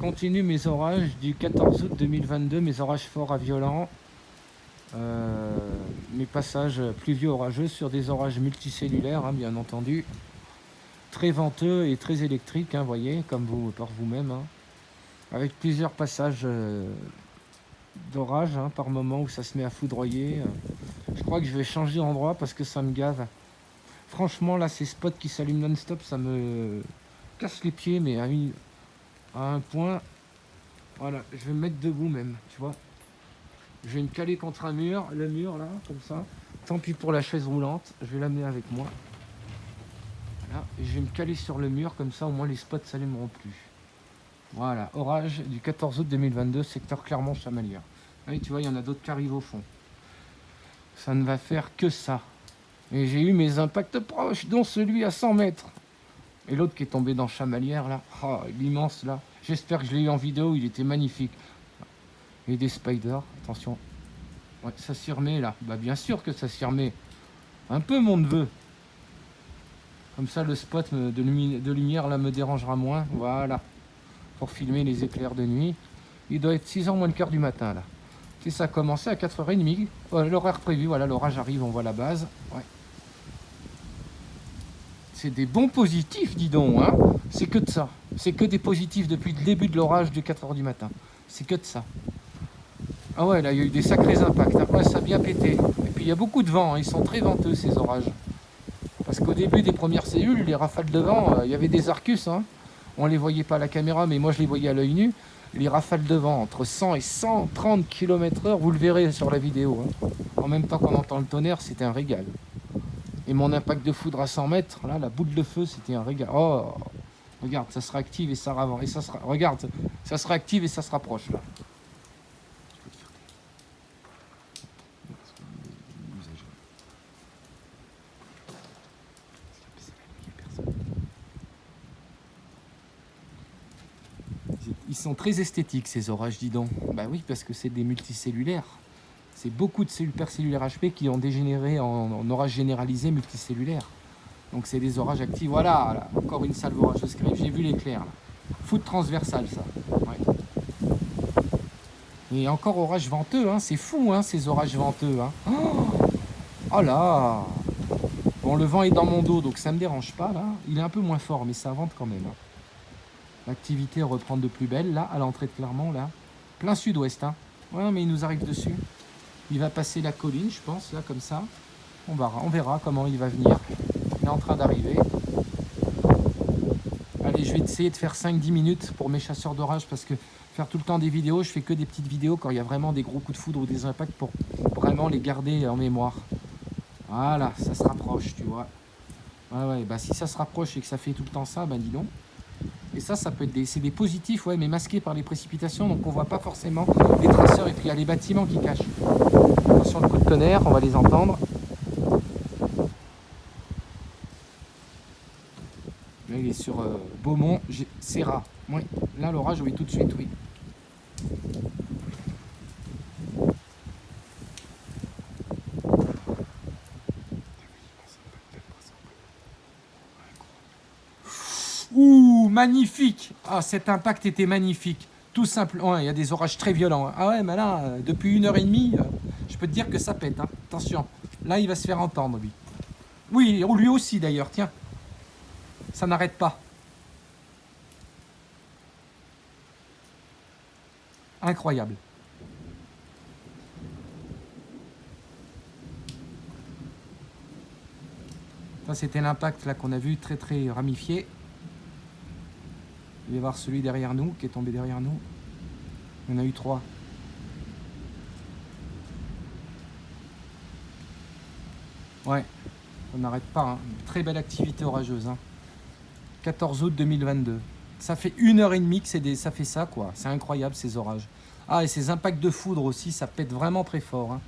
continue mes orages du 14 août 2022, mes orages forts à violents. Mes passages pluvieux orageux sur des orages multicellulaires, hein, bien entendu. Très venteux et très électriques, hein, voyez, comme vous par vous-même. Hein, avec plusieurs passages d'orage, hein, par moment où ça se met à foudroyer. Je crois que je vais changer d'endroit parce que ça me gave. Franchement, là, ces spots qui s'allument non-stop, ça me casse les pieds, mais à un point. Voilà, je vais me mettre debout même, tu vois. Je vais me caler contre un mur, le mur là, comme ça. Tant pis pour la chaise roulante, je vais l'amener avec moi. Voilà, et je vais me caler sur le mur, comme ça au moins les spots ne s'allumeront plus. Voilà, orage du 14 août 2022, secteur Clermont-Chamalières. Oui, tu vois, il y en a d'autres qui arrivent au fond. Ça ne va faire que ça. Et j'ai eu mes impacts proches, dont celui à 100 mètres. Et l'autre qui est tombé dans Chamalières, là. Oh, l'immense, là. J'espère que je l'ai eu en vidéo, il était magnifique. Et des spiders, attention. Ouais, ça s'y remet, là. Bah, bien sûr que ça s'y remet. Un peu, mon neveu. Comme ça, le spot de lumière, là, me dérangera moins. Voilà. Pour filmer les éclairs de nuit. Il doit être 6h moins le quart du matin, là. Et ça a commencé à 4h30. L'horaire prévu, voilà, l'orage arrive, on voit la base. Ouais. C'est des bons positifs, dis donc, hein. C'est que de ça. C'est que des positifs depuis le début de l'orage de 4h du matin. C'est que de ça. Ah ouais, là, il y a eu des sacrés impacts. Après, ça a bien pété. Et puis, il y a beaucoup de vent. Hein. Ils sont très venteux, ces orages. Parce qu'au début des premières cellules, les rafales de vent, il y avait des arcus. Hein. On ne les voyait pas à la caméra, mais moi, je les voyais à l'œil nu. Les rafales de vent, entre 100 et 130 km/h, vous le verrez sur la vidéo. Hein. En même temps qu'on entend le tonnerre, c'était un régal. Et mon impact de foudre à 100 mètres, là, la boule de feu, c'était un régal. Oh, regarde, ça se réactive et ça ravance. Et ça se... Regarde, ça se réactive et ça se rapproche, là. Ils sont très esthétiques, ces orages, dis donc. Bah oui, parce que c'est des multicellulaires. C'est beaucoup de cellules supercellulaires HP qui ont dégénéré en orages généralisés multicellulaires. Donc c'est des orages actifs. Voilà, là, encore une salve orageuse. J'ai vu l'éclair, là. Foudre transversale, ça. Ouais. Et encore orage venteux, hein. C'est fou, hein, ces orages venteux. Hein. Oh là. Bon, le vent est dans mon dos, donc ça ne me dérange pas, là. Il est un peu moins fort, mais ça vente quand même. Hein. L'activité reprend de plus belle, là, à l'entrée de Clermont, là. Plein sud-ouest, hein. Ouais, mais il nous arrive dessus. Il va passer la colline, je pense, là, comme ça. On verra comment il va venir. Il est en train d'arriver. Allez, je vais essayer de faire 5-10 minutes pour mes chasseurs d'orage, parce que faire tout le temps des vidéos, je fais que des petites vidéos quand il y a vraiment des gros coups de foudre ou des impacts pour vraiment les garder en mémoire. Voilà, ça se rapproche, tu vois. Ouais, bah si ça se rapproche et que ça fait tout le temps ça, bah dis donc. Et ça peut être c'est des positifs, ouais, mais masqués par les précipitations, donc on voit pas forcément les traceurs. Et puis il y a les bâtiments qui cachent. Attention, le coup de tonnerre, on va les entendre. Là, il est sur Beaumont, Serra. Oui, là, l'orage, oui, tout de suite, oui. Ouh, magnifique! Ah, cet impact était magnifique. Tout simplement, il y a des orages très violents. Ah ouais, mais là, depuis 1h30, je peux te dire que ça pète. Hein. Attention, là, il va se faire entendre, lui. Oui, lui aussi, d'ailleurs, tiens. Ça n'arrête pas. Incroyable. Ça, c'était l'impact là qu'on a vu, très très ramifié. Il va y avoir celui derrière nous, qui est tombé derrière nous. Il y en a eu 3. Ouais, ça n'arrête pas. Hein. Très belle activité orageuse. Hein. 14 août 2022. Ça fait 1h30 que ça fait ça, quoi. C'est incroyable, ces orages. Ah, et ces impacts de foudre aussi, ça pète vraiment très fort. Hein.